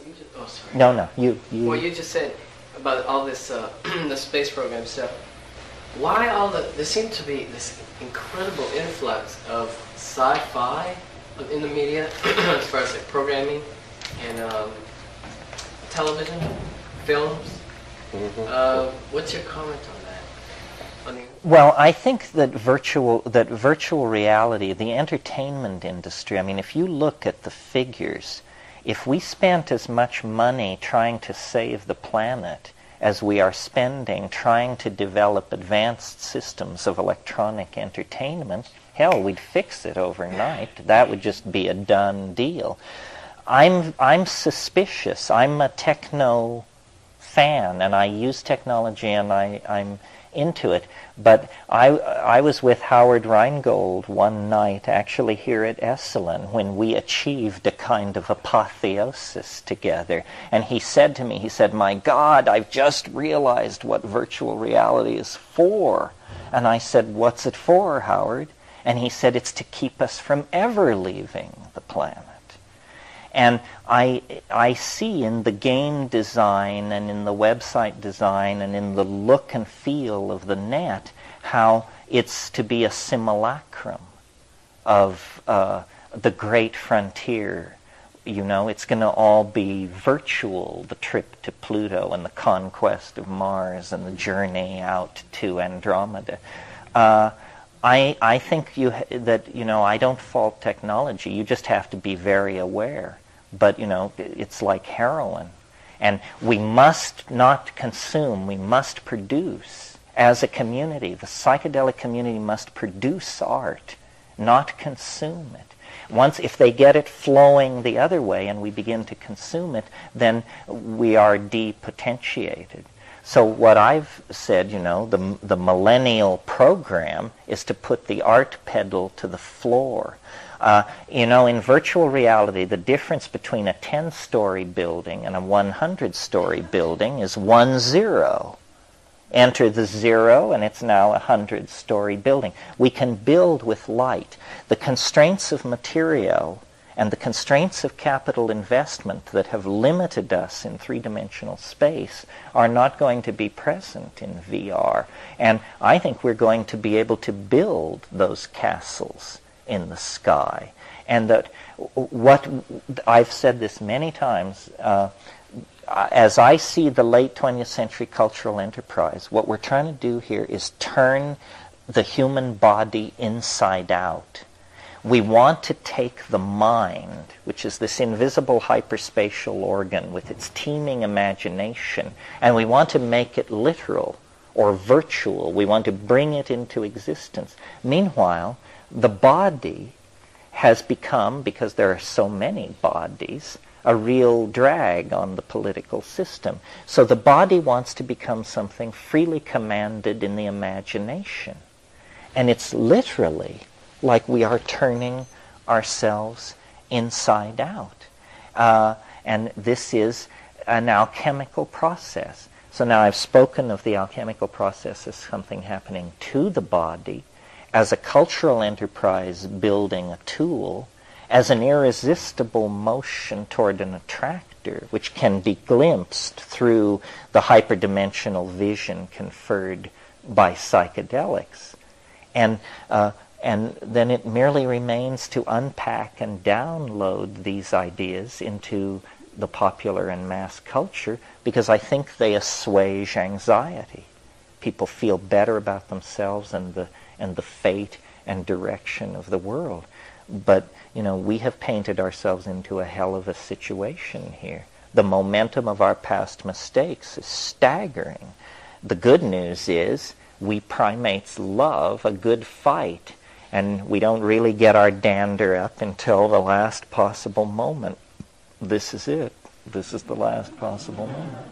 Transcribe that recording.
you just, oh, sorry. No, you. Well, you just said about all this, the space program stuff. Why all the, there seems to be this incredible influx of sci-fi in the media, as far as like programming and television, films. What's your comment on that? Well, I think that virtual reality, the entertainment industry, I mean, if you look at the figures, if we spent as much money trying to save the planet as we are spending trying to develop advanced systems of electronic entertainment, hell, we'd fix it overnight. That would just be a done deal. I'm suspicious. I'm a techno fan, and I use technology, and I'm into it. But I was with Howard Rheingold one night, actually here at Esalen, when we achieved a kind of apotheosis together. And he said to me, he said, "My God, I've just realized what virtual reality is for." And I said, "What's it for, Howard?" And he said, "It's to keep us from ever leaving the planet." And I see in the game design and in the website design and in the look and feel of the net how it's to be a simulacrum of the great frontier. You know, it's going to all be virtual, the trip to Pluto and the conquest of Mars and the journey out to Andromeda. I think that I don't fault technology. You just have to be very aware. But, it's like heroin. And we must not consume, we must produce. As a community, the psychedelic community must produce art, not consume it. If they get it flowing the other way and we begin to consume it, then we are depotentiated. So what I've said, the millennial program is to put the art pedal to the floor. In virtual reality, the difference between a 10-story building and a 100-story building is 1 0. Enter the 0, and it's now a 100-story building. We can build with light. The constraints of material and the constraints of capital investment that have limited us in three-dimensional space are not going to be present in VR. And I think we're going to be able to build those castles in the sky. And that what I've said this many times, as I see the late 20th century cultural enterprise, what we're trying to do here is turn the human body inside out. We want to take the mind, which is this invisible hyperspatial organ with its teeming imagination, and we want to make it literal or virtual. We want to bring it into existence. Meanwhile, the body has become, because there are so many bodies, a real drag on the political system. So the body wants to become something freely commanded in the imagination. And it's literally like we are turning ourselves inside out. And this is an alchemical process. So now I've spoken of the alchemical process as something happening to the body, as a cultural enterprise building a tool, as an irresistible motion toward an attractor, which can be glimpsed through the hyperdimensional vision conferred by psychedelics. And then it merely remains to unpack and download these ideas into the popular and mass culture, because I think they assuage anxiety. People feel better about themselves and the fate and direction of the world. But, we have painted ourselves into a hell of a situation here. The momentum of our past mistakes is staggering. The good news is we primates love a good fight, and we don't really get our dander up until the last possible moment. This is it. This is the last possible moment.